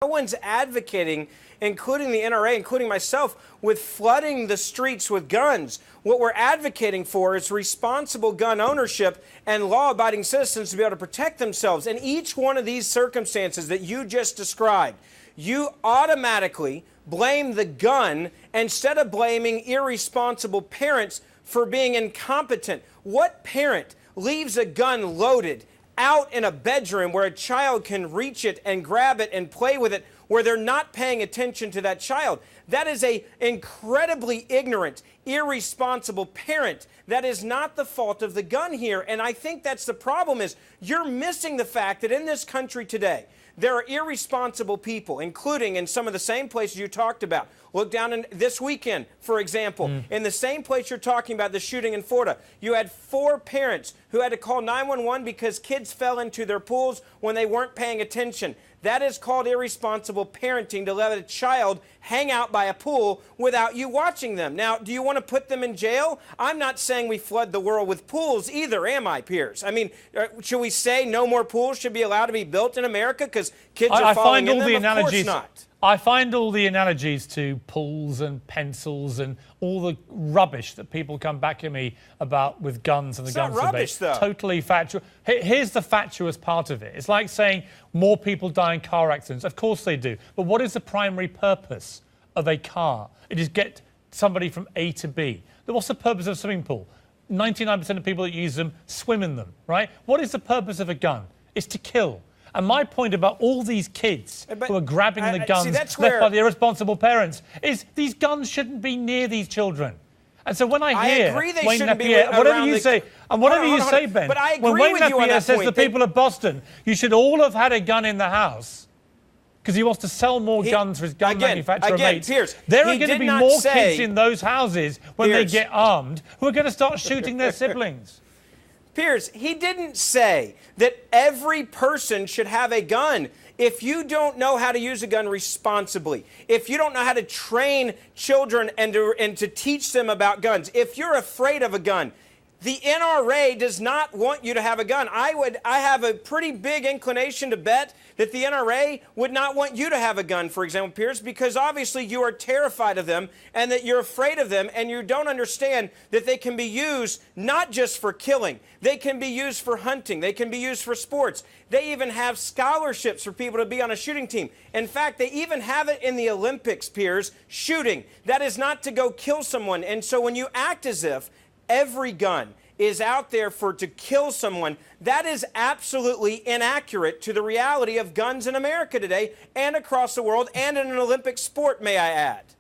one's advocating, including the NRA, including myself, with flooding the streets with guns. What we're advocating for is responsible gun ownership and law-abiding citizens to be able to protect themselves. In each one of these circumstances that you just described, you automatically blame the gun instead of blaming irresponsible parents for being incompetent. What parent leaves a gun loaded out in a bedroom where a child can reach it and grab it and play with it, where they're not paying attention to that child? That is an incredibly ignorant, irresponsible parent. That is not the fault of the gun here. And I think that's the problem, is you're missing the fact that in this country today, there are irresponsible people, including in some of the same places you talked about. Look down in this weekend, for example, in the same place you're talking about, the shooting in Florida. You had 4 parents who had to call 911 because kids fell into their pools when they weren't paying attention. That is called irresponsible parenting, to let a child hang out by a pool without you watching them. Now, do you want to put them in jail? I'm not saying we flood the world with pools either, am I, Piers? I mean, should we say no more pools should be allowed to be built in America because kids are falling in them? Of course not. I find all the analogies to pools and pencils and all the rubbish that people come back at me about with guns and the guns debate. Totally factual. Here's the fatuous part of it. It's like saying more people die in car accidents. Of course they do. But what is the primary purpose of a car? It is get somebody from A to B. What's the purpose of a swimming pool? 99% of people that use them swim in them, right? What is the purpose of a gun? It's to kill. And my point about all these kids who are grabbing the guns left by the irresponsible parents is these guns shouldn't be near these children. And so when I hear Wayne Lapierre, whatever you say, and whatever you say, Ben, when Wayne Lapierre says to the people of Boston, you should all have had a gun in the house because he wants to sell more guns for his gun manufacturer mates, Piers, there are going to be more kids in those houses when they get armed who are going to start shooting their siblings. Piers, he didn't say that every person should have a gun. If you don't know how to use a gun responsibly, if you don't know how to train children and to teach them about guns, if you're afraid of a gun, the NRA does not want you to have a gun. I have a pretty big inclination to bet that the NRA would not want you to have a gun, for example, Piers, because obviously you are terrified of them and that you're afraid of them and you don't understand that they can be used not just for killing. They can be used for hunting. They can be used for sports. They even have scholarships for people to be on a shooting team. In fact, they even have it in the Olympics, Piers, shooting. That is not to go kill someone. And so when you act as if every gun is out there to kill someone, that is absolutely inaccurate to the reality of guns in America today and across the world and in an Olympic sport, may I add.